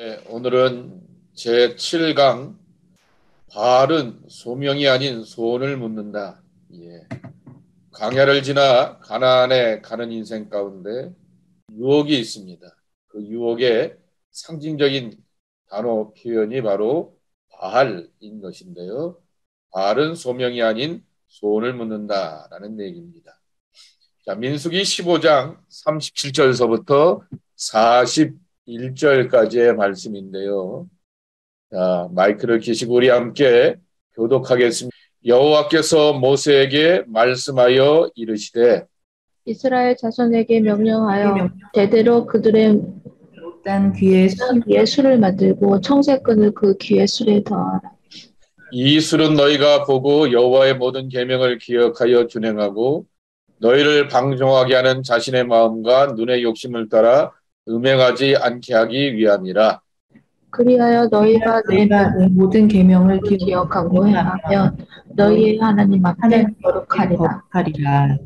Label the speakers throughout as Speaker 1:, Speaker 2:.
Speaker 1: 네, 오늘은 제7강 바알은 소명이 아닌 소원을 묻는다. 예. 광야를 지나 가나안에 가는 인생 가운데 유혹이 있습니다. 그 유혹의 상징적인 단어 표현이 바로 바알인 것인데요. 바알은 소명이 아닌 소원을 묻는다라는 얘기입니다. 자, 민수기 15장 37절서부터 41절까지의 말씀인데요. 자, 마이크를 켜시고 우리 함께 교독하겠습니다. 여호와께서 모세에게 말씀하여 이르시되
Speaker 2: 이스라엘 자손에게 명령하여 대대로 그들의
Speaker 3: 못된 귀에
Speaker 2: 술을 만들고 청색끈을 그 귀에 술에 더하라.
Speaker 1: 이 술은 너희가 보고 여호와의 모든 계명을 기억하여 준행하고 너희를 방종하게 하는 자신의 마음과 눈의 욕심을 따라 음행하지 않게 하기 위함이라.
Speaker 2: 그리하여 너희가 내
Speaker 3: 모든 계명을
Speaker 2: 기억하고 행하면 너희의 하나님 앞에 거룩하리라.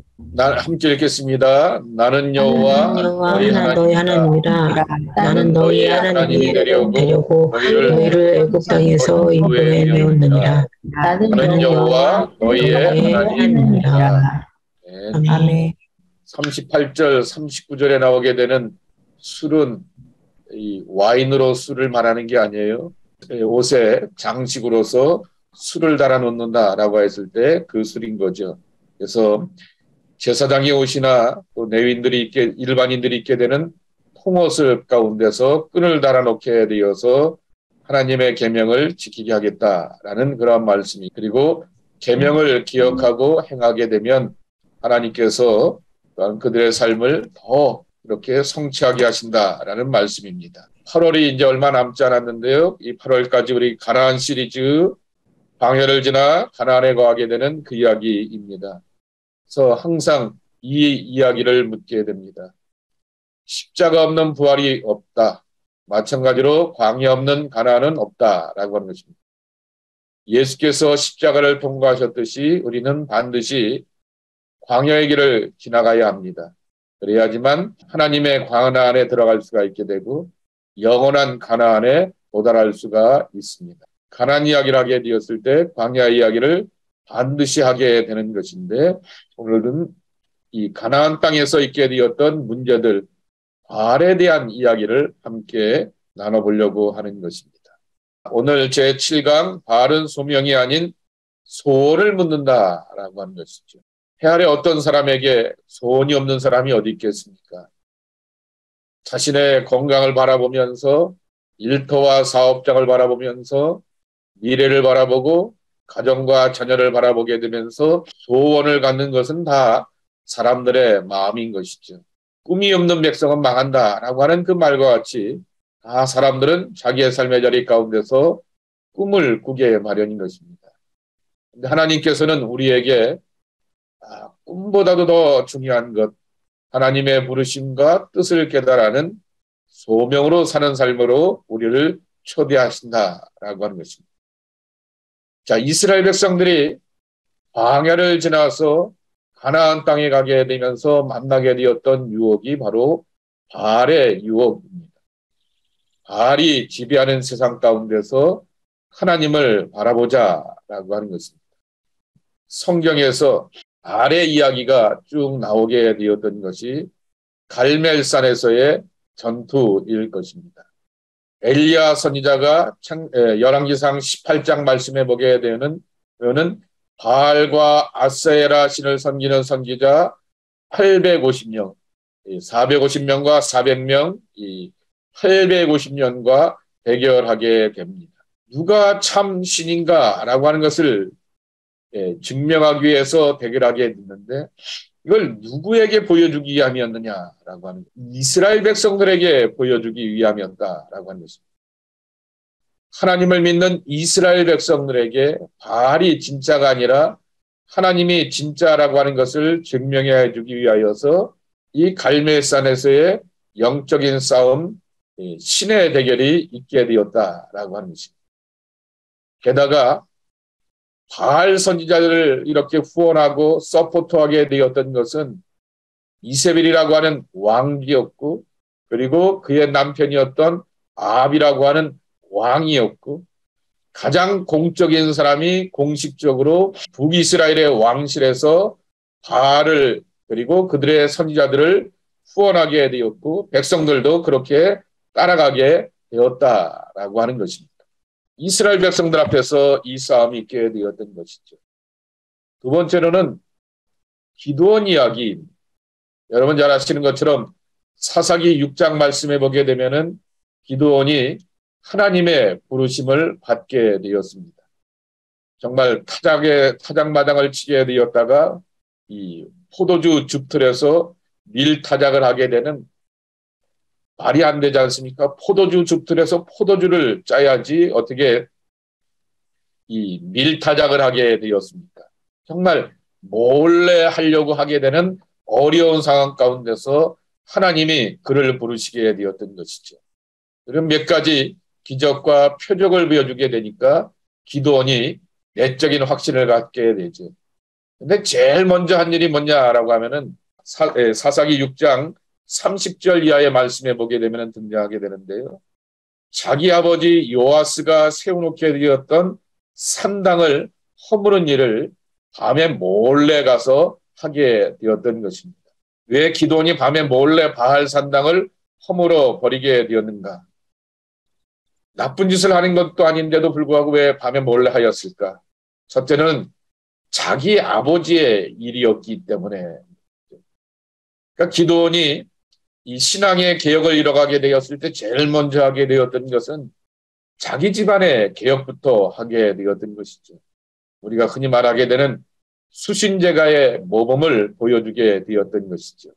Speaker 1: 함께 읽겠습니다. 나는 여호와
Speaker 4: 너희 하나님이라. 나는 너희의 하나님이 되려고 너희를 애굽 땅에서 인도해 내었느니라.
Speaker 2: 나는
Speaker 1: 여호와 너희의 하나님이라.
Speaker 3: 아멘.
Speaker 1: 38절, 39절에 나오게 되는 술은 이 와인으로 술을 말하는 게 아니에요. 옷에 장식으로서 술을 달아 놓는다라고 했을 때 그 술인 거죠. 그래서 제사장의 옷이나 또 내윈들이 일반인들이 입게 되는 통옷을 가운데서 끈을 달아 놓게 되어서 하나님의 계명을 지키게 하겠다라는 그런 말씀이, 그리고 계명을 기억하고 행하게 되면 하나님께서 그들의 삶을 더 이렇게 성취하게 하신다라는 말씀입니다. 8월이 이제 얼마 남지 않았는데요. 이 8월까지 우리 가나안 시리즈 광야를 지나 가나안에 거하게 되는 그 이야기입니다. 그래서 항상 이 이야기를 묻게 됩니다. 십자가 없는 부활이 없다. 마찬가지로 광야 없는 가나안은 없다라고 하는 것입니다. 예수께서 십자가를 통과하셨듯이 우리는 반드시 광야의 길을 지나가야 합니다. 그래야지만 하나님의 가나안에 들어갈 수가 있게 되고 영원한 가나안에 도달할 수가 있습니다. 가나안 이야기를 하게 되었을 때 광야 이야기를 반드시 하게 되는 것인데, 오늘은 이 가나안 땅에서 있게 되었던 문제들, 바알에 대한 이야기를 함께 나눠보려고 하는 것입니다. 오늘 제7강 바알은 소명이 아닌 소원을 묻는다라고 하는 것이죠. 해 아래 어떤 사람에게 소원이 없는 사람이 어디 있겠습니까? 자신의 건강을 바라보면서 일터와 사업장을 바라보면서 미래를 바라보고 가정과 자녀를 바라보게 되면서 소원을 갖는 것은 다 사람들의 마음인 것이죠. 꿈이 없는 백성은 망한다라고 하는 그 말과 같이 다 사람들은 자기의 삶의 자리 가운데서 꿈을 꾸게 마련인 것입니다. 근데 하나님께서는 우리에게 꿈보다도 더 중요한 것, 하나님의 부르심과 뜻을 깨달아는 소명으로 사는 삶으로 우리를 초대하신다라고 하는 것입니다. 자, 이스라엘 백성들이 광야를 지나서 가나안 땅에 가게 되면서 만나게 되었던 유혹이 바로 바알의 유혹입니다. 바알이 지배하는 세상 가운데서 하나님을 바라보자라고 하는 것입니다. 성경에서 바알의 이야기가 쭉 나오게 되었던 것이 갈멜산에서의 전투일 것입니다. 엘리야 선지자가 열왕기상 18장 말씀해 보게 되는 바알과 아세라 신을 섬기는 선지자 850명, 450명과 400명, 850년과 대결하게 됩니다. 누가 참 신인가라고 하는 것을 증명하기 위해서 대결하게 됐는데, 이걸 누구에게 보여주기 위함이었느냐라고 하는, 이스라엘 백성들에게 보여주기 위함이었다라고 하는 것입니다. 하나님을 믿는 이스라엘 백성들에게 바알이 진짜가 아니라 하나님이 진짜라고 하는 것을 증명해 주기 위하여서 이 갈멜산에서의 영적인 싸움, 신의 대결이 있게 되었다라고 하는 것입니다. 게다가 바알 선지자들을 이렇게 후원하고 서포트하게 되었던 것은 이세벨이라고 하는 왕비였고, 그리고 그의 남편이었던 아합이라고 하는 왕이었고 가장 공적인 사람이 공식적으로 북이스라엘의 왕실에서 바알을 그리고 그들의 선지자들을 후원하게 되었고 백성들도 그렇게 따라가게 되었다라고 하는 것입니다. 이스라엘 백성들 앞에서 이 싸움이 있게 되었던 것이죠. 두 번째로는 기드온 이야기. 여러분 잘 아시는 것처럼 사사기 6장 말씀에 보게 되면은 기드온이 하나님의 부르심을 받게 되었습니다. 정말 타작마당을 치게 되었다가 이 포도주 줍틀에서 밀타작을 하게 되는 말이 안 되지 않습니까? 포도주 줍틀에서 포도주를 짜야지 어떻게 이 밀타작을 하게 되었습니까? 정말 몰래 하려고 하게 되는 어려운 상황 가운데서 하나님이 그를 부르시게 되었던 것이죠. 그럼 몇 가지 기적과 표적을 보여주게 되니까 기드온이 내적인 확신을 갖게 되죠. 근데 제일 먼저 한 일이 뭐냐라고 하면은 사사기 6장 30절 이하의 말씀에 보게 되면 등장하게 되는데요. 자기 아버지 요아스가 세워놓게 되었던 산당을 허무는 일을 밤에 몰래 가서 하게 되었던 것입니다. 왜 기드온이 밤에 몰래 바알 산당을 허물어 버리게 되었는가? 나쁜 짓을 하는 것도 아닌데도 불구하고 왜 밤에 몰래 하였을까? 첫째는 자기 아버지의 일이었기 때문에. 그러니까 기드온이 이 신앙의 개혁을 이뤄가게 되었을 때 제일 먼저 하게 되었던 것은 자기 집안의 개혁부터 하게 되었던 것이죠. 우리가 흔히 말하게 되는 수신제가의 모범을 보여주게 되었던 것이죠.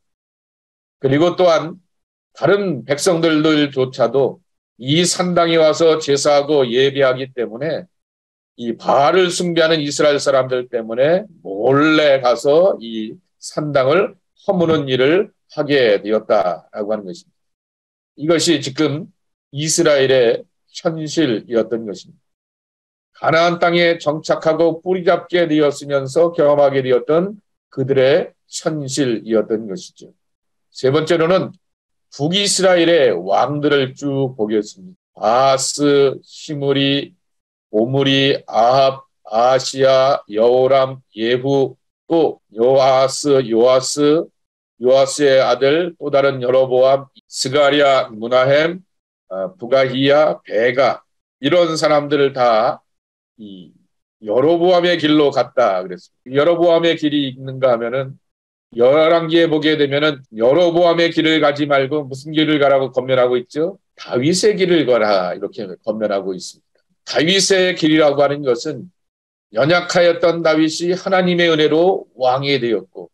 Speaker 1: 그리고 또한 다른 백성들조차도 이 산당에 와서 제사하고 예배하기 때문에 이 바알을 숭배하는 이스라엘 사람들 때문에 몰래 가서 이 산당을 허무는 일을 하게 되었다라고 하는 것입니다. 이것이 지금 이스라엘의 현실이었던 것입니다. 가나안 땅에 정착하고 뿌리 잡게 되었으면서 경험하게 되었던 그들의 현실이었던 것이죠. 세 번째로는 북이스라엘의 왕들을 쭉 보겠습니다. 아하스, 시므리, 오므리, 아합, 아시야, 여호람, 예후, 또 요아스의 아들 또 다른 여로보암, 스가랴, 무나헴, 부가히야, 베가 이런 사람들을 다 이 여로보암의 길로 갔다 그랬습니다. 여로보암의 길이 있는가 하면은 열왕기에 보게 되면은 여로보암의 길을 가지 말고 무슨 길을 가라고 권면하고 있죠? 다윗의 길을 가라 이렇게 권면하고 있습니다. 다윗의 길이라고 하는 것은 연약하였던 다윗이 하나님의 은혜로 왕이 되었고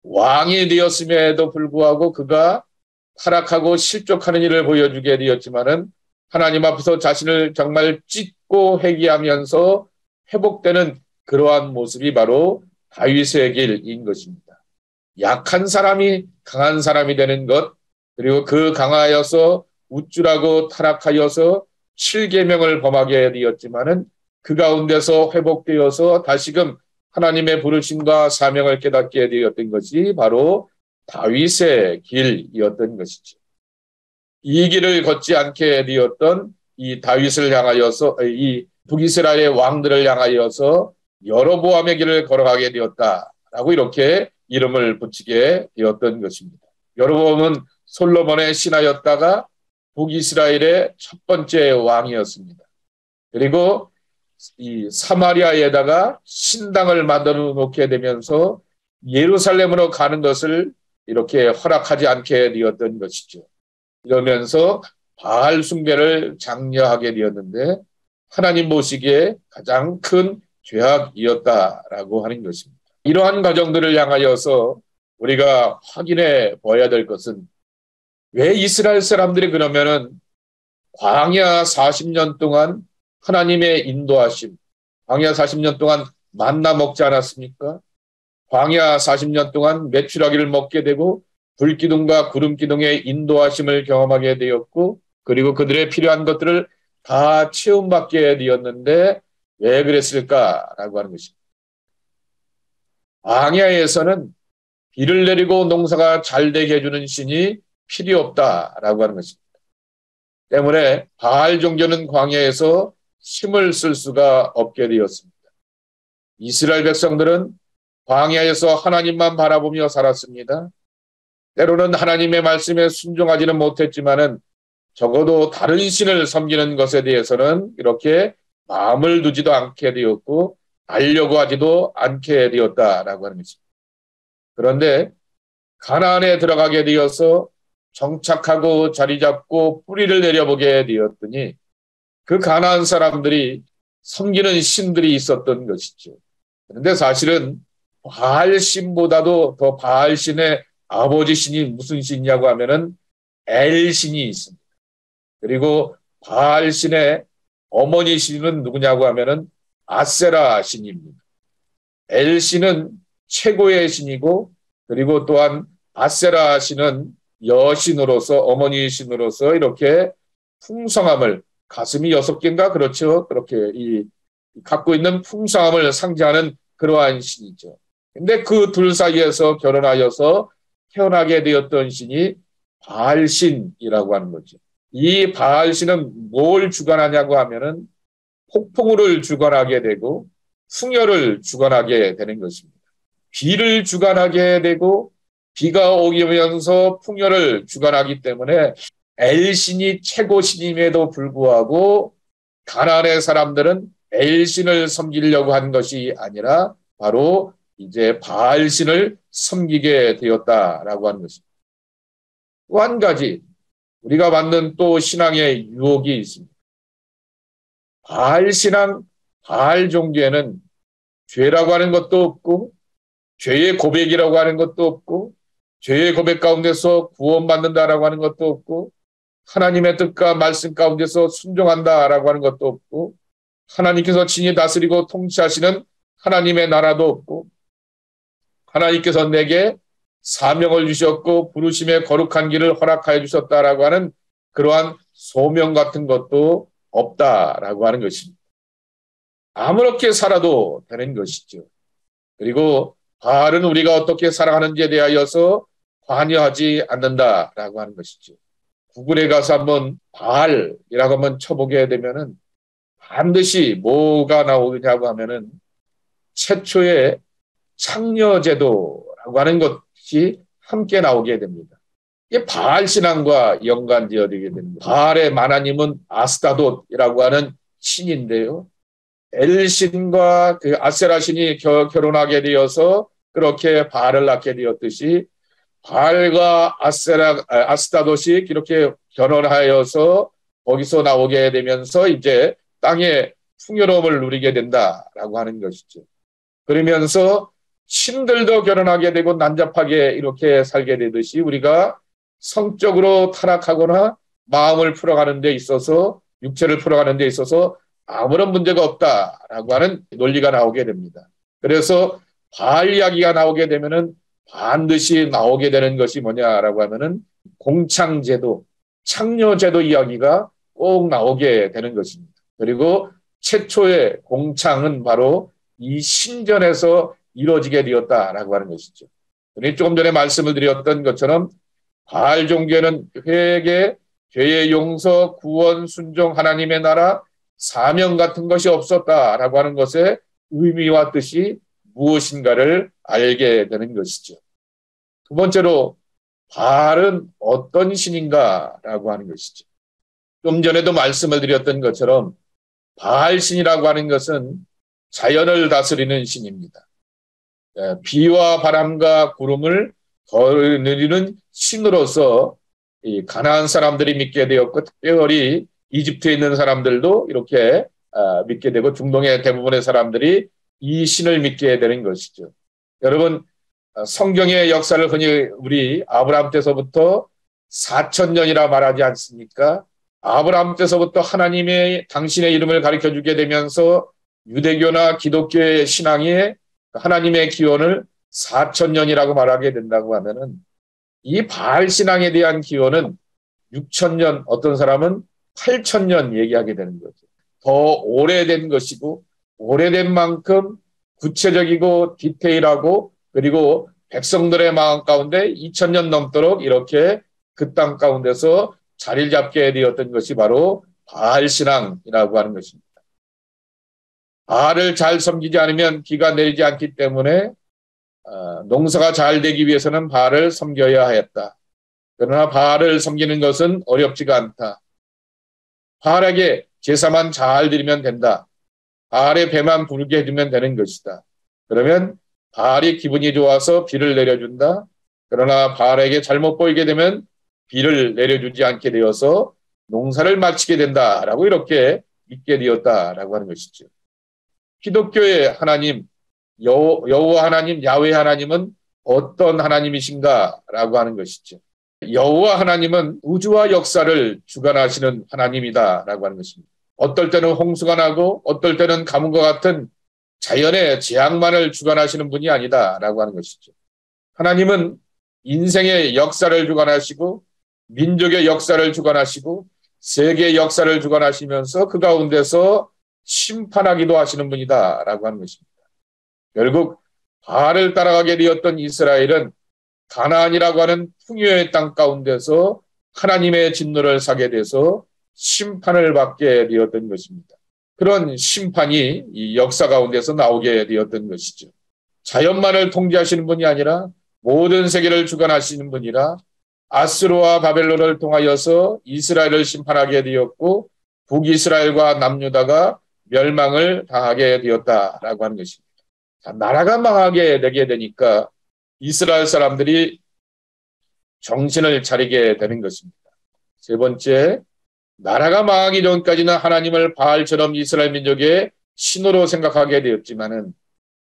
Speaker 1: 왕이 되었음에도 불구하고 그가 타락하고 실족하는 일을 보여주게 되었지만은 하나님 앞에서 자신을 정말 찢고 회개하면서 회복되는 그러한 모습이 바로 다윗의 길인 것입니다. 약한 사람이 강한 사람이 되는 것, 그리고 그 강하여서 우쭐하고 타락하여서 7계명을 범하게 되었지만은 그 가운데서 회복되어서 다시금 하나님의 부르심과 사명을 깨닫게 되었던 것이 바로 다윗의 길이었던 것이죠. 이 길을 걷지 않게 되었던 이 다윗을 향하여서 이 북이스라엘의 왕들을 향하여서 여로보암의 길을 걸어가게 되었다라고 이렇게 이름을 붙이게 되었던 것입니다. 여로보암은 솔로몬의 신하였다가 북이스라엘의 첫 번째 왕이었습니다. 그리고 이 사마리아에다가 신당을 만들어 놓게 되면서 예루살렘으로 가는 것을 이렇게 허락하지 않게 되었던 것이죠. 이러면서 바알 숭배를 장려하게 되었는데 하나님 보시기에 가장 큰 죄악이었다라고 하는 것입니다. 이러한 과정들을 향하여서 우리가 확인해 봐야 될 것은 왜 이스라엘 사람들이 그러면은 광야 40년 동안 하나님의 인도하심, 광야 40년 동안 만나 먹지 않았습니까? 광야 40년 동안 메추라기를 먹게 되고 불기둥과 구름기둥의 인도하심을 경험하게 되었고 그리고 그들의 필요한 것들을 다 체험받게 되었는데 왜 그랬을까라고 하는 것입니다. 광야에서는 비를 내리고 농사가 잘 되게 해주는 신이 필요 없다라고 하는 것입니다. 때문에 바알 종교는 광야에서 힘을 쓸 수가 없게 되었습니다. 이스라엘 백성들은 광야에서 하나님만 바라보며 살았습니다. 때로는 하나님의 말씀에 순종하지는 못했지만은 적어도 다른 신을 섬기는 것에 대해서는 이렇게 마음을 두지도 않게 되었고 알려고 하지도 않게 되었다라고 하는 것입니다. 그런데 가나안에 들어가게 되어서 정착하고 자리 잡고 뿌리를 내려보게 되었더니 그 가나안 사람들이 섬기는 신들이 있었던 것이죠. 그런데 사실은 바알 신보다도 더 바알 신의 아버지 신이 무슨 신이냐고 하면은 엘 신이 있습니다. 그리고 바알 신의 어머니 신은 누구냐고 하면은 아세라 신입니다. 엘 신은 최고의 신이고 그리고 또한 아세라 신은 여신으로서 어머니 신으로서 이렇게 풍성함을 가슴이 6개인가 그렇죠. 그렇게 갖고 있는 풍성함을 상징하는 그러한 신이죠. 근데 그 둘 사이에서 결혼하여서 태어나게 되었던 신이 바알신이라고 하는 거죠. 이 바알신은 뭘 주관하냐고 하면은 폭풍우를 주관하게 되고 풍요를 주관하게 되는 것입니다. 비를 주관하게 되고 비가 오면서 풍요를 주관하기 때문에 엘신이 최고신임에도 불구하고 가나안의 사람들은 엘신을 섬기려고 한 것이 아니라 바로 이제 바알신을 섬기게 되었다라고 하는 것입니다. 또 한 가지 우리가 받는 또 신앙의 유혹이 있습니다. 바알 신앙, 바알 종교에는 죄라고 하는 것도 없고 죄의 고백이라고 하는 것도 없고 죄의 고백 가운데서 구원받는다라고 하는 것도 없고 하나님의 뜻과 말씀 가운데서 순종한다라고 하는 것도 없고 하나님께서 친히 다스리고 통치하시는 하나님의 나라도 없고 하나님께서 내게 사명을 주셨고 부르심의 거룩한 길을 허락하여 주셨다라고 하는 그러한 소명 같은 것도 없다라고 하는 것입니다. 아무렇게 살아도 되는 것이죠. 그리고 바알은 우리가 어떻게 살아가는지에 대하여서 관여하지 않는다라고 하는 것이죠. 구글에 가서 한번 바알이라고 한번 쳐보게 되면은 반드시 뭐가 나오냐고 하면은 최초의 창녀제도라고 하는 것이 함께 나오게 됩니다. 이게 바알 신앙과 연관되어지게 됩니다. 바알의 만화님은 아스타돗이라고 하는 신인데요. 엘신과 그 아세라 신이 결혼하게 되어서 그렇게 바알을 낳게 되었듯이 바알과 아스타돗이 이렇게 결혼하여서 거기서 나오게 되면서 이제 땅의 풍요로움을 누리게 된다라고 하는 것이죠. 그러면서 신들도 결혼하게 되고 난잡하게 이렇게 살게 되듯이 우리가 성적으로 타락하거나 마음을 풀어가는 데 있어서 육체를 풀어가는 데 있어서 아무런 문제가 없다라고 하는 논리가 나오게 됩니다. 그래서 바알 이야기가 나오게 되면은 반드시 나오게 되는 것이 뭐냐라고 하면은 공창제도, 창녀제도 이야기가 꼭 나오게 되는 것입니다. 그리고 최초의 공창은 바로 이 신전에서 이루어지게 되었다라고 하는 것이죠. 조금 전에 말씀을 드렸던 것처럼 바알 종교는 회개, 죄의 용서, 구원, 순종, 하나님의 나라, 사명 같은 것이 없었다라고 하는 것의 의미와 뜻이 무엇인가를 알게 되는 것이죠. 두 번째로 바알은 어떤 신인가라고 하는 것이죠. 좀 전에도 말씀을 드렸던 것처럼 바알 신이라고 하는 것은 자연을 다스리는 신입니다. 비와 바람과 구름을 거느리는 신으로서 이 가나안 사람들이 믿게 되었고 특별히 이집트에 있는 사람들도 이렇게 믿게 되고 중동의 대부분의 사람들이 이 신을 믿게 되는 것이죠. 여러분 성경의 역사를 흔히 우리 아브라함 때서부터 4,000년이라 말하지 않습니까? 아브라함 때서부터 하나님의 당신의 이름을 가르쳐주게 되면서 유대교나 기독교의 신앙에 하나님의 기원을 4,000년이라고 말하게 된다고 하면은 이 바알 신앙에 대한 기원은 6,000년, 어떤 사람은 8,000년 얘기하게 되는 거죠. 더 오래된 것이고 오래된 만큼 구체적이고 디테일하고 그리고 백성들의 마음 가운데 2,000년 넘도록 이렇게 그 땅 가운데서 자리를 잡게 되었던 것이 바로 바알 신앙이라고 하는 것입니다. 바알을 잘 섬기지 않으면 비가 내리지 않기 때문에 농사가 잘 되기 위해서는 바알을 섬겨야 하였다. 그러나 바알을 섬기는 것은 어렵지가 않다. 바알에게 제사만 잘 드리면 된다. 바알의 배만 부르게 해주면 되는 것이다. 그러면 바알이 기분이 좋아서 비를 내려준다. 그러나 바알에게 잘못 보이게 되면 비를 내려주지 않게 되어서 농사를 마치게 된다라고 이렇게 믿게 되었다라고 하는 것이죠. 기독교의 하나님, 여호와 하나님, 야훼 하나님은 어떤 하나님이신가라고 하는 것이죠. 여호와 하나님은 우주와 역사를 주관하시는 하나님이다라고 하는 것입니다. 어떨 때는 홍수가 나고 어떨 때는 가뭄과 같은 자연의 재앙만을 주관하시는 분이 아니다라고 하는 것이죠. 하나님은 인생의 역사를 주관하시고 민족의 역사를 주관하시고 세계의 역사를 주관하시면서 그 가운데서 심판하기도 하시는 분이다라고 하는 것입니다. 결국 바알을 따라가게 되었던 이스라엘은 가나안이라고 하는 풍요의 땅 가운데서 하나님의 진노를 사게 돼서 심판을 받게 되었던 것입니다. 그런 심판이 이 역사 가운데서 나오게 되었던 것이죠. 자연만을 통제하시는 분이 아니라 모든 세계를 주관하시는 분이라 아수르와 바벨론을 통하여서 이스라엘을 심판하게 되었고 북이스라엘과 남유다가 멸망을 당하게 되었다라고 하는 것입니다. 자, 나라가 망하게 되게 되니까 이스라엘 사람들이 정신을 차리게 되는 것입니다. 세 번째, 나라가 망하기 전까지는 하나님을 바알처럼 이스라엘 민족의 신으로 생각하게 되었지만은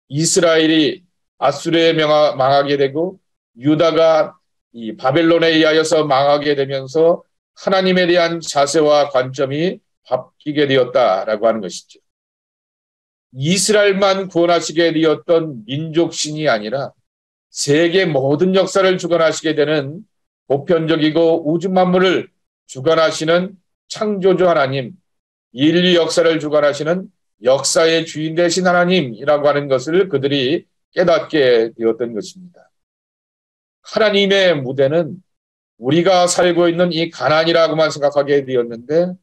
Speaker 1: 이스라엘이 아수르에 망하게 되고 유다가 이 바벨론에 의하여서 망하게 되면서 하나님에 대한 자세와 관점이 바뀌게 되었다라고 하는 것이죠. 이스라엘만 구원하시게 되었던 민족신이 아니라 세계 모든 역사를 주관하시게 되는 보편적이고 우주 만물을 주관하시는 창조주 하나님, 인류 역사를 주관하시는 역사의 주인 되신 하나님이라고 하는 것을 그들이 깨닫게 되었던 것입니다. 하나님의 무대는 우리가 살고 있는 이 가나안이라고만 생각하게 되었는데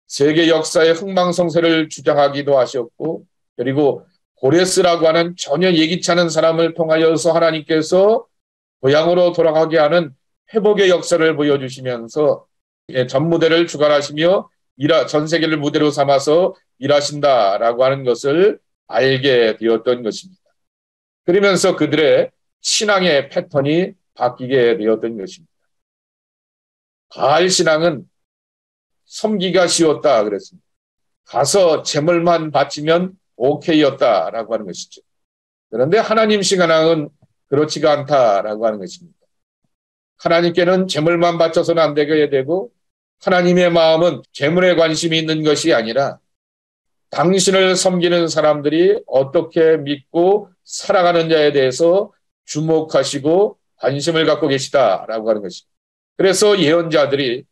Speaker 1: 세계 역사의 흥망성쇠를 주장하기도 하셨고 그리고 고레스라고 하는 전혀 예기치 않은 사람을 통하여서 하나님께서 고향으로 돌아가게 하는 회복의 역사를 보여주시면서 전무대를 주관하시며 전 세계를 무대로 삼아서 일하신다라고 하는 것을 알게 되었던 것입니다. 그러면서 그들의 신앙의 패턴이 바뀌게 되었던 것입니다. 바알 신앙은 섬기기가 쉬웠다 그랬습니다. 가서 제물만 바치면 오케이였다라고 하는 것이죠. 그런데 하나님 신앙은 그렇지가 않다라고 하는 것입니다. 하나님께는 제물만 바쳐서는 안 되게 되고 하나님의 마음은 제물에 관심이 있는 것이 아니라 당신을 섬기는 사람들이 어떻게 믿고 살아가는 자에 대해서 주목하시고 관심을 갖고 계시다라고 하는 것입니다. 그래서 예언자들이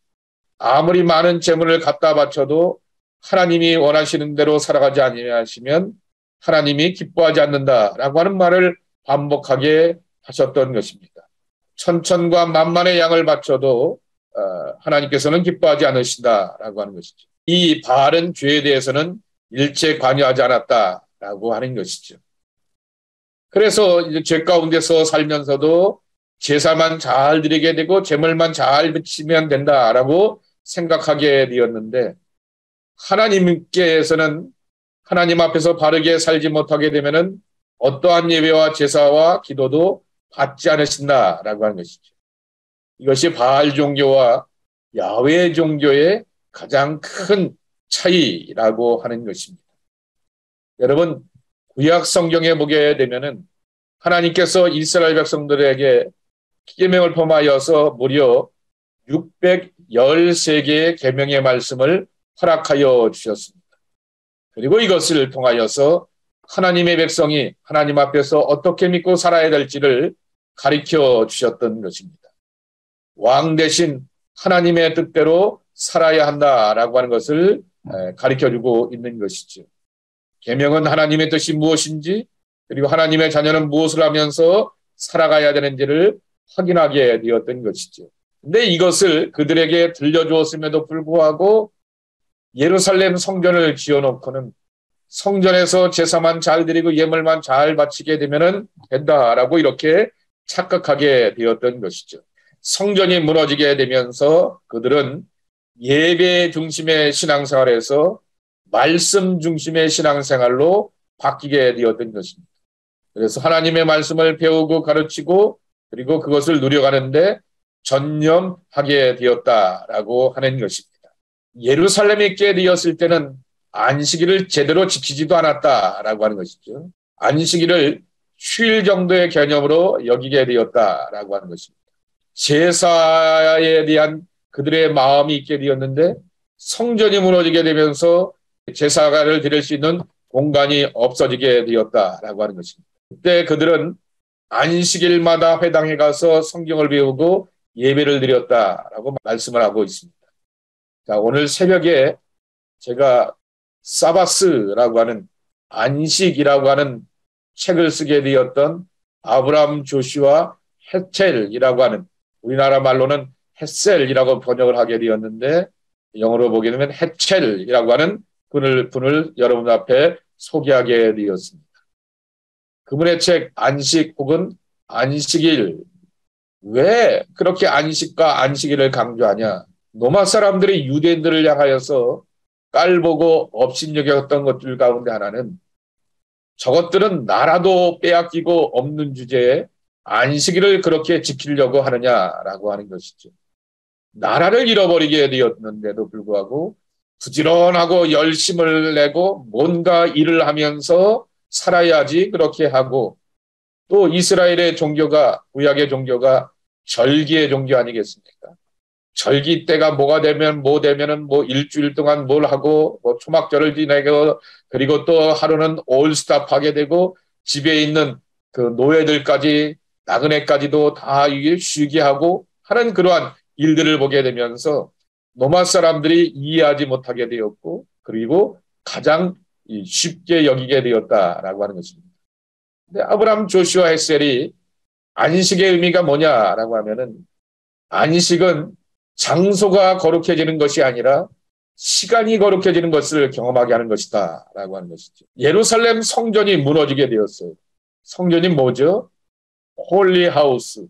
Speaker 1: 아무리 많은 제물을 갖다 바쳐도 하나님이 원하시는 대로 살아가지 아니하시면 하나님이 기뻐하지 않는다라고 하는 말을 반복하게 하셨던 것입니다. 천천과 만만의 양을 바쳐도 하나님께서는 기뻐하지 않으신다라고 하는 것이죠. 이 바알은 죄에 대해서는 일체 관여하지 않았다라고 하는 것이죠. 그래서 이제 죄 가운데서 살면서도 제사만 잘 드리게 되고 제물만 잘 바치면 된다라고 생각하게 되었는데 하나님께서는 하나님 앞에서 바르게 살지 못하게 되면은 어떠한 예배와 제사와 기도도 받지 않으신다라고 하는 것이죠. 이것이 바알 종교와 야훼 종교의 가장 큰 차이라고 하는 것입니다. 여러분, 구약 성경에 보게 되면은 하나님께서 이스라엘 백성들에게 계명을 포함하여서 무려 613개의 계명의 말씀을 허락하여 주셨습니다. 그리고 이것을 통하여서 하나님의 백성이 하나님 앞에서 어떻게 믿고 살아야 될지를 가르쳐 주셨던 것입니다. 왕 대신 하나님의 뜻대로 살아야 한다라고 하는 것을 가르쳐주고 있는 것이죠. 계명은 하나님의 뜻이 무엇인지 그리고 하나님의 자녀는 무엇을 하면서 살아가야 되는지를 확인하게 되었던 것이죠. 근데 이것을 그들에게 들려주었음에도 불구하고 예루살렘 성전을 지어놓고는 성전에서 제사만 잘 드리고 예물만 잘 바치게 되면은 된다라고 이렇게 착각하게 되었던 것이죠. 성전이 무너지게 되면서 그들은 예배 중심의 신앙생활에서 말씀 중심의 신앙생활로 바뀌게 되었던 것입니다. 그래서 하나님의 말씀을 배우고 가르치고 그리고 그것을 누려가는데 전념하게 되었다라고 하는 것입니다. 예루살렘에 있게 되었을 때는 안식일을 제대로 지키지도 않았다라고 하는 것이죠. 안식일을 휴일 정도의 개념으로 여기게 되었다라고 하는 것입니다. 제사에 대한 그들의 마음이 있게 되었는데 성전이 무너지게 되면서 제사를 드릴 수 있는 공간이 없어지게 되었다라고 하는 것입니다. 그때 그들은 안식일마다 회당에 가서 성경을 배우고 예배를 드렸다라고 말씀을 하고 있습니다. 자, 오늘 새벽에 제가 사바스라고 하는 안식이라고 하는 책을 쓰게 되었던 아브라함 조슈아 헤첼이라고 하는 우리나라 말로는 헷셀이라고 번역을 하게 되었는데 영어로 보게 되면 헤첼이라고 하는 분을 여러분 앞에 소개하게 되었습니다. 그분의 책 안식 혹은 안식일, 왜 그렇게 안식과 안식일을 강조하냐? 로마 사람들이 유대인들을 향하여서 깔보고 업신여겼던 것들 가운데 하나는 저것들은 나라도 빼앗기고 없는 주제에 안식일을 그렇게 지키려고 하느냐라고 하는 것이죠. 나라를 잃어버리게 되었는데도 불구하고 부지런하고 열심을 내고 뭔가 일을 하면서 살아야지 그렇게 하고, 또 이스라엘의 종교가, 구약의 종교가 절기의 종교 아니겠습니까? 절기 때가 뭐가 되면 뭐 되면은 뭐 일주일 동안 뭘 하고 뭐 초막절을 지내고 그리고 또 하루는 올스탑 하게 되고 집에 있는 그 노예들까지 나그네까지도 다 이게 쉬게 하고 하는 그러한 일들을 보게 되면서 로마 사람들이 이해하지 못하게 되었고 그리고 가장 쉽게 여기게 되었다라고 하는 것입니다. 근데 아브라함 조슈아 헷셀이 안식의 의미가 뭐냐라고 하면은 안식은 장소가 거룩해지는 것이 아니라 시간이 거룩해지는 것을 경험하게 하는 것이다 라고 하는 것이죠. 예루살렘 성전이 무너지게 되었어요. 성전이 뭐죠? 홀리 하우스,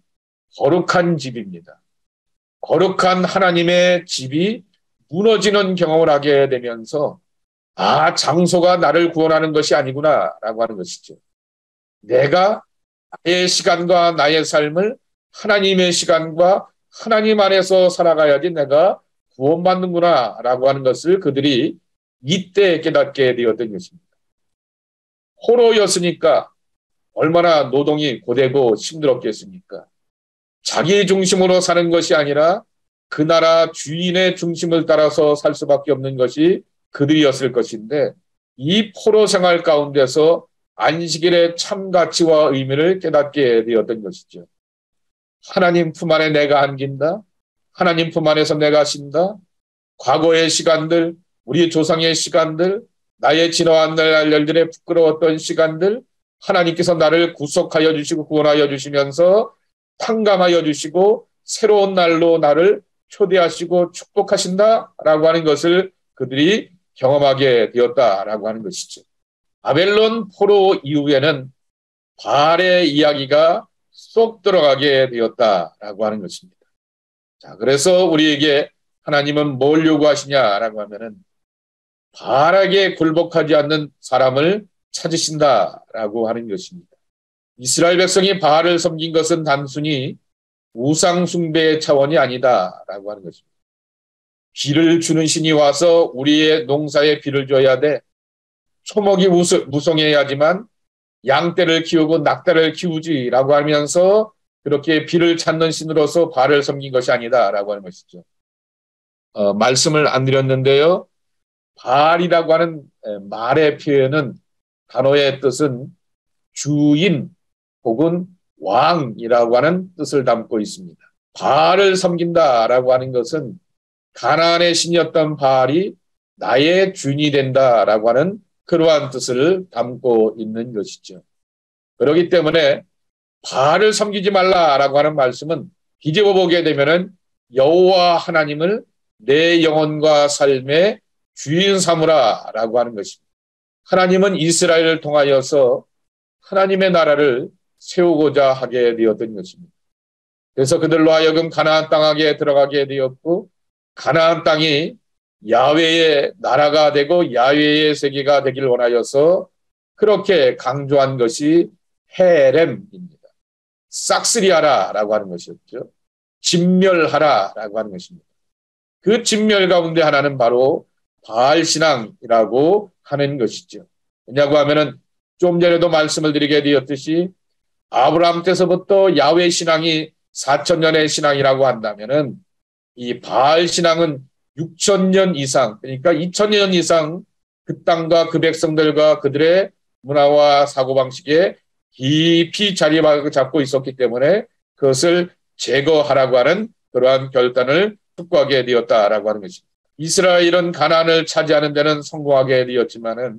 Speaker 1: 거룩한 집입니다. 거룩한 하나님의 집이 무너지는 경험을 하게 되면서 장소가 나를 구원하는 것이 아니구나 라고 하는 것이죠. 내가 나의 시간과 나의 삶을 하나님의 시간과 하나님 안에서 살아가야지 내가 구원받는구나 라고 하는 것을 그들이 이때 깨닫게 되었던 것입니다. 포로였으니까 얼마나 노동이 고되고 힘들었겠습니까? 자기 중심으로 사는 것이 아니라 그 나라 주인의 중심을 따라서 살 수밖에 없는 것이 그들이었을 것인데 이 포로 생활 가운데서 안식일의 참 가치와 의미를 깨닫게 되었던 것이죠. 하나님 품 안에 내가 안긴다. 하나님 품 안에서 내가 쉰다. 과거의 시간들, 우리 조상의 시간들, 나의 지나온 날들의 부끄러웠던 시간들, 하나님께서 나를 구속하여 주시고 구원하여 주시면서 탕감하여 주시고 새로운 날로 나를 초대하시고 축복하신다라고 하는 것을 그들이 경험하게 되었다라고 하는 것이죠. 바벨론 포로 이후에는 바알의 이야기가 쏙 들어가게 되었다라고 하는 것입니다. 자, 그래서 우리에게 하나님은 뭘 요구하시냐라고 하면은 바알에게 굴복하지 않는 사람을 찾으신다라고 하는 것입니다. 이스라엘 백성이 바알을 섬긴 것은 단순히 우상 숭배의 차원이 아니다라고 하는 것입니다. 비를 주는 신이 와서 우리의 농사에 비를 줘야 돼. 초목이 무성해야지만 양떼를 키우고 낙타를 키우지라고 하면서 그렇게 비를 찾는 신으로서 바알을 섬긴 것이 아니다라고 하는 것이죠. 말씀을 안 드렸는데요. 바알이라고 하는 말의 표현은 단어의 뜻은 주인 혹은 왕이라고 하는 뜻을 담고 있습니다. 바알을 섬긴다라고 하는 것은 가나안의 신이었던 바알이 나의 주인이 된다라고 하는 그러한 뜻을 담고 있는 것이죠. 그렇기 때문에 바알을 섬기지 말라라고 하는 말씀은 뒤집어 보게 되면은 여호와 하나님을 내 영혼과 삶의 주인 삼으라 라고 하는 것입니다. 하나님은 이스라엘을 통하여서 하나님의 나라를 세우고자 하게 되었던 것입니다. 그래서 그들로 하여금 가나안 땅에 들어가게 되었고, 가나안 땅이 야훼의 나라가 되고 야훼의 세계가 되길 원하여서 그렇게 강조한 것이 헤렘입니다. 싹쓸이하라라고 하는 것이었죠. 진멸하라라고 하는 것입니다. 그 진멸 가운데 하나는 바로 바알 신앙이라고 하는 것이죠. 왜냐고 하면은 좀 전에도 말씀을 드리게 되었듯이 아브라함 때서부터 야훼 신앙이 4,000년의 신앙이라고 한다면은 이 바알 신앙은 6,000년 이상, 그러니까 2,000년 이상 그 땅과 그 백성들과 그들의 문화와 사고방식에 깊이 자리 잡고 있었기 때문에 그것을 제거하라고 하는 그러한 결단을 촉구하게 되었다라고 하는 것입니다. 이스라엘은 가나안을 차지하는 데는 성공하게 되었지만은,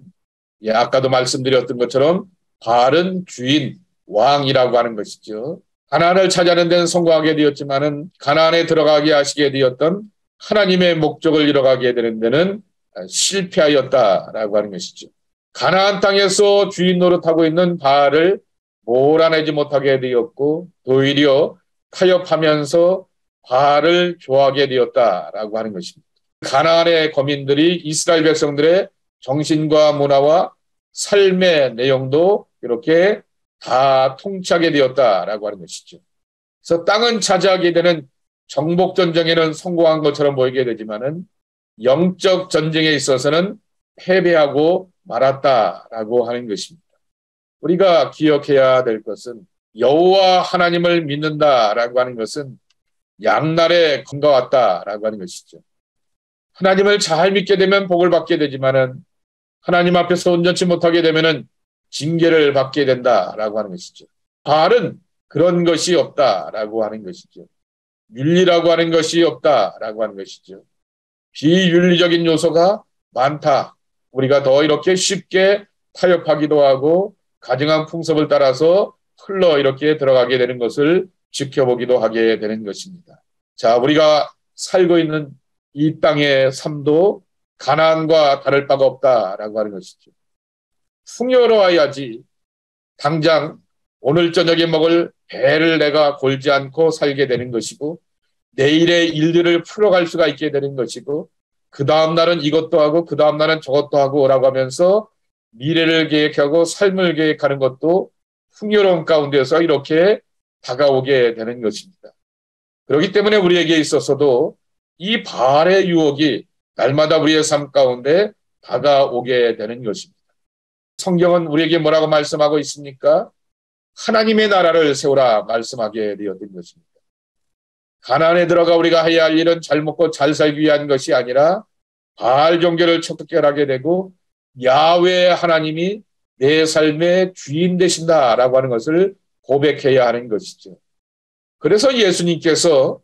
Speaker 1: 아까도 말씀드렸던 것처럼 바알은 주인, 왕이라고 하는 것이죠. 가나안을 차지하는 데는 성공하게 되었지만은 가나안에 들어가게 하시게 되었던 하나님의 목적을 이뤄가게 되는 데는 실패하였다라고 하는 것이죠. 가나안 땅에서 주인 노릇하고 있는 바알을 몰아내지 못하게 되었고, 오히려 타협하면서 바알을 좋아하게 되었다라고 하는 것입니다. 가나안의 거민들이 이스라엘 백성들의 정신과 문화와 삶의 내용도 이렇게 다 통치하게 되었다라고 하는 것이죠. 그래서 땅은 차지하게 되는 정복 전쟁에는 성공한 것처럼 보이게 되지만은 영적 전쟁에 있어서는 패배하고 말았다라고 하는 것입니다. 우리가 기억해야 될 것은 여호와 하나님을 믿는다라고 하는 것은 양날의 검과 같다라고 하는 것이죠. 하나님을 잘 믿게 되면 복을 받게 되지만은 하나님 앞에서 온전치 못하게 되면은 징계를 받게 된다라고 하는 것이죠. 바알은 그런 것이 없다라고 하는 것이죠. 윤리라고 하는 것이 없다라고 하는 것이죠. 비윤리적인 요소가 많다. 우리가 더 이렇게 쉽게 타협하기도 하고 가증한 풍습을 따라서 흘러 이렇게 들어가게 되는 것을 지켜보기도 하게 되는 것입니다. 자, 우리가 살고 있는 이 땅의 삶도 가나안과 다를 바가 없다라고 하는 것이죠. 풍요로워야지 당장 오늘 저녁에 먹을 배를 내가 골지 않고 살게 되는 것이고, 내일의 일들을 풀어갈 수가 있게 되는 것이고, 그 다음 날은 이것도 하고 그 다음 날은 저것도 하고 라고 하면서 미래를 계획하고 삶을 계획하는 것도 풍요로운 가운데서 이렇게 다가오게 되는 것입니다. 그렇기 때문에 우리에게 있어서도 이 바알의 유혹이 날마다 우리의 삶 가운데 다가오게 되는 것입니다. 성경은 우리에게 뭐라고 말씀하고 있습니까? 하나님의 나라를 세우라 말씀하게 되었던 것입니다. 가나안에 들어가 우리가 해야 할 일은 잘 먹고 잘 살기 위한 것이 아니라 바알 종교를 척결하게 되고 야훼 하나님이 내 삶의 주인 되신다라고 하는 것을 고백해야 하는 것이죠. 그래서 예수님께서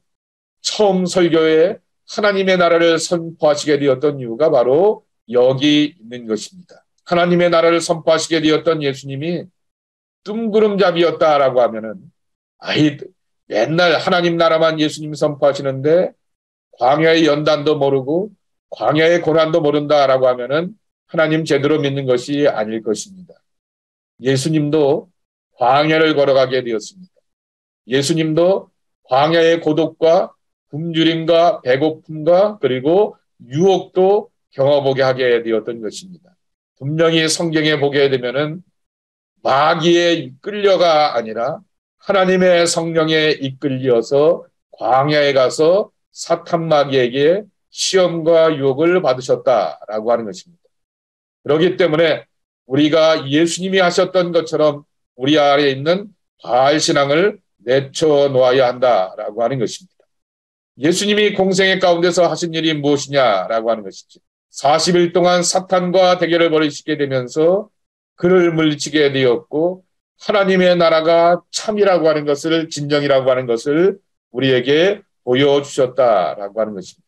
Speaker 1: 처음 설교에 하나님의 나라를 선포하시게 되었던 이유가 바로 여기 있는 것입니다. 하나님의 나라를 선포하시게 되었던 예수님이 뜬구름잡이였다라고 하면은 맨날 하나님 나라만 예수님 선포하시는데 광야의 연단도 모르고 광야의 고난도 모른다라고 하면은 하나님 제대로 믿는 것이 아닐 것입니다. 예수님도 광야를 걸어가게 되었습니다. 예수님도 광야의 고독과 굶주림과 배고픔과 그리고 유혹도 경험하게 하게 되었던 것입니다. 분명히 성경에 보게 되면은 마귀에 이끌려가 아니라 하나님의 성령에 이끌려서 광야에 가서 사탄 마귀에게 시험과 유혹을 받으셨다라고 하는 것입니다. 그렇기 때문에 우리가 예수님이 하셨던 것처럼 우리 안에 있는 바알 신앙을 내쳐놓아야 한다라고 하는 것입니다. 예수님이 공생의 가운데서 하신 일이 무엇이냐라고 하는 것이죠. 40일 동안 사탄과 대결을 벌이시게 되면서 그를 물리치게 되었고 하나님의 나라가 참이라고 하는 것을, 진정이라고 하는 것을 우리에게 보여주셨다라고 하는 것입니다.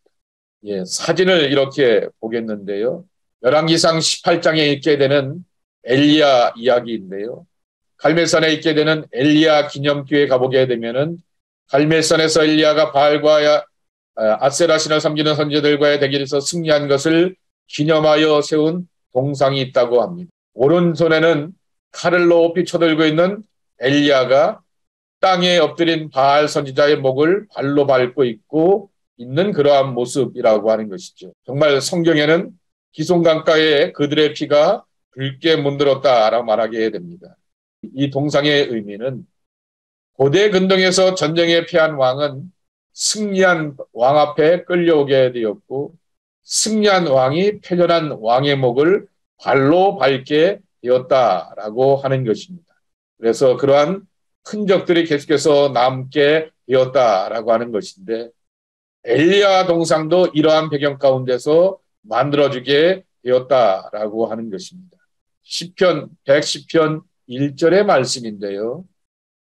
Speaker 1: 사진을 이렇게 보겠는데요. 열왕기상 18장에 있게 되는 엘리야 이야기인데요. 갈멜산에 있게 되는 엘리야 기념교회 가보게 되면은 갈멜산에서 엘리야가 바알과 아세라 신을 섬기는 선지자들과의 대결에서 승리한 것을 기념하여 세운 동상이 있다고 합니다. 오른손에는 칼을 높이 쳐들고 있는 엘리야가 땅에 엎드린 바알 선지자의 목을 발로 밟고 있고 있는 그러한 모습이라고 하는 것이죠. 정말 성경에는 기송강가에 그들의 피가 붉게 문들었다라고 말하게 됩니다. 이 동상의 의미는 고대 근동에서 전쟁에 패한 왕은 승리한 왕 앞에 끌려오게 되었고 승리한 왕이 패전한 왕의 목을 발로 밟게 되었다라고 하는 것입니다. 그래서 그러한 흔적들이 계속해서 남게 되었다라고 하는 것인데 엘리야 동상도 이러한 배경 가운데서 만들어지게 되었다라고 하는 것입니다. 시편 110편 1절의 말씀인데요.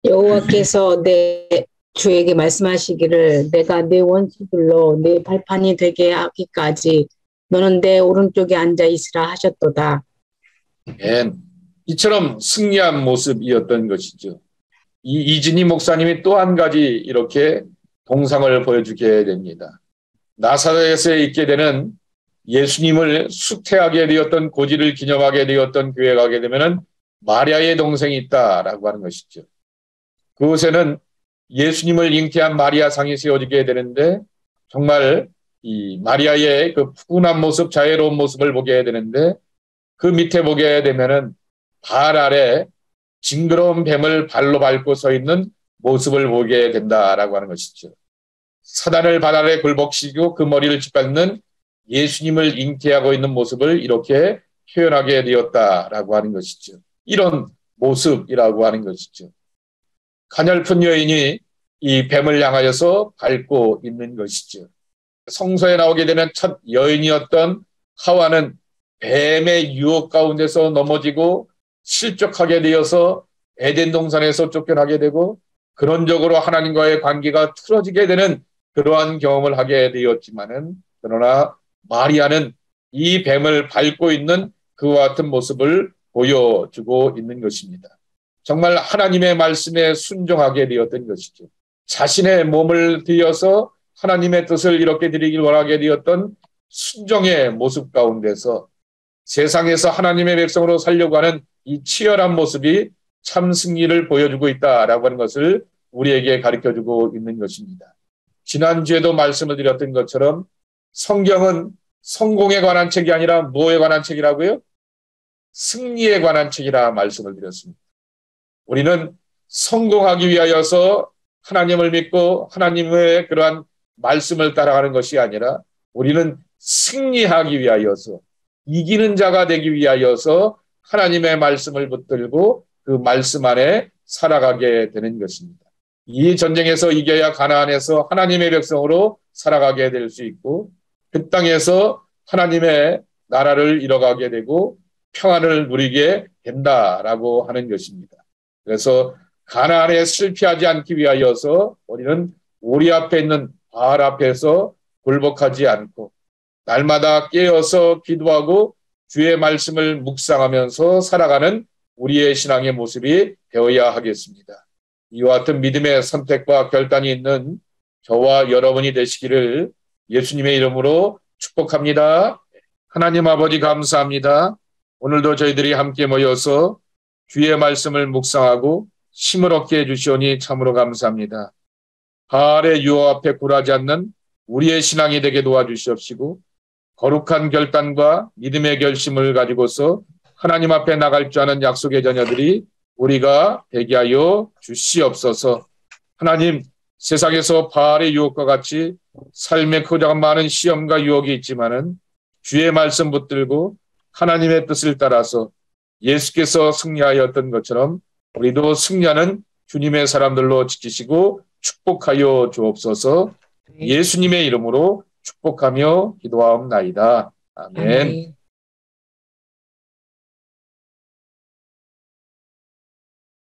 Speaker 4: 여호와께서 내 주에게 말씀하시기를 내가 내 원수들로 내 발판이 되게 하기까지 너는 내 오른쪽에 앉아 있으라 하셨도다.
Speaker 1: 이처럼 승리한 모습이었던 것이죠. 이진희 목사님이 또 한 가지 이렇게 동상을 보여주게 됩니다. 나사렛에 있게 되는 예수님을 수태하게 되었던 고지를 기념하게 되었던 교회에 가게 되면은 마리아의 동생이 있다라고 하는 것이죠. 그곳에는 예수님을 잉태한 마리아 상이 세워지게 되는데 정말 이 마리아의 그 푸근한 모습, 자애로운 모습을 보게 되는데 그 밑에 보게 되면은 발 아래 징그러운 뱀을 발로 밟고 서 있는 모습을 보게 된다라고 하는 것이죠. 사단을 발 아래 굴복시키고 그 머리를 짓밟는 예수님을 잉태하고 있는 모습을 이렇게 표현하게 되었다라고 하는 것이죠. 이런 모습이라고 하는 것이죠. 가냘픈 여인이 이 뱀을 향하여서 밟고 있는 것이죠. 성서에 나오게 되는 첫 여인이었던 하와는 뱀의 유혹 가운데서 넘어지고 실족하게 되어서 에덴 동산에서 쫓겨나게 되고 근원적으로 하나님과의 관계가 틀어지게 되는 그러한 경험을 하게 되었지만은 그러나 마리아는 이 뱀을 밟고 있는 그와 같은 모습을 보여주고 있는 것입니다. 정말 하나님의 말씀에 순종하게 되었던 것이죠. 자신의 몸을 들여서 하나님의 뜻을 이렇게 드리길 원하게 되었던 순종의 모습 가운데서 세상에서 하나님의 백성으로 살려고 하는 이 치열한 모습이 참 승리를 보여주고 있다라고 하는 것을 우리에게 가르쳐주고 있는 것입니다. 지난주에도 말씀을 드렸던 것처럼 성경은 성공에 관한 책이 아니라 무엇에 관한 책이라고요? 승리에 관한 책이라 말씀을 드렸습니다. 우리는 성공하기 위하여서 하나님을 믿고 하나님의 그러한 말씀을 따라가는 것이 아니라 우리는 승리하기 위하여서 이기는 자가 되기 위하여서 하나님의 말씀을 붙들고 그 말씀 안에 살아가게 되는 것입니다. 이 전쟁에서 이겨야 가나안에서 하나님의 백성으로 살아가게 될 수 있고 그 땅에서 하나님의 나라를 이뤄가게 되고 평안을 누리게 된다라고 하는 것입니다. 그래서 가나안에 실패하지 않기 위하여서 우리는 우리 앞에 있는 바알 앞에서 굴복하지 않고 날마다 깨어서 기도하고 주의 말씀을 묵상하면서 살아가는 우리의 신앙의 모습이 되어야 하겠습니다. 이와 같은 믿음의 선택과 결단이 있는 저와 여러분이 되시기를 예수님의 이름으로 축복합니다. 하나님 아버지 감사합니다. 오늘도 저희들이 함께 모여서 주의 말씀을 묵상하고 힘을 얻게 해주시오니 참으로 감사합니다. 바알의 유혹 앞에 굴하지 않는 우리의 신앙이 되게 도와주시옵시고 거룩한 결단과 믿음의 결심을 가지고서 하나님 앞에 나갈 줄 아는 약속의 자녀들이 우리가 되게 하여 주시옵소서. 하나님, 세상에서 바알의 유혹과 같이 삶에 크고 많은 시험과 유혹이 있지만은 주의 말씀 붙들고 하나님의 뜻을 따라서 예수께서 승리하였던 것처럼 우리도 승리하는 주님의 사람들로 지키시고 축복하여 주옵소서. 예수님의 이름으로 축복하며 기도하옵나이다. 아멘.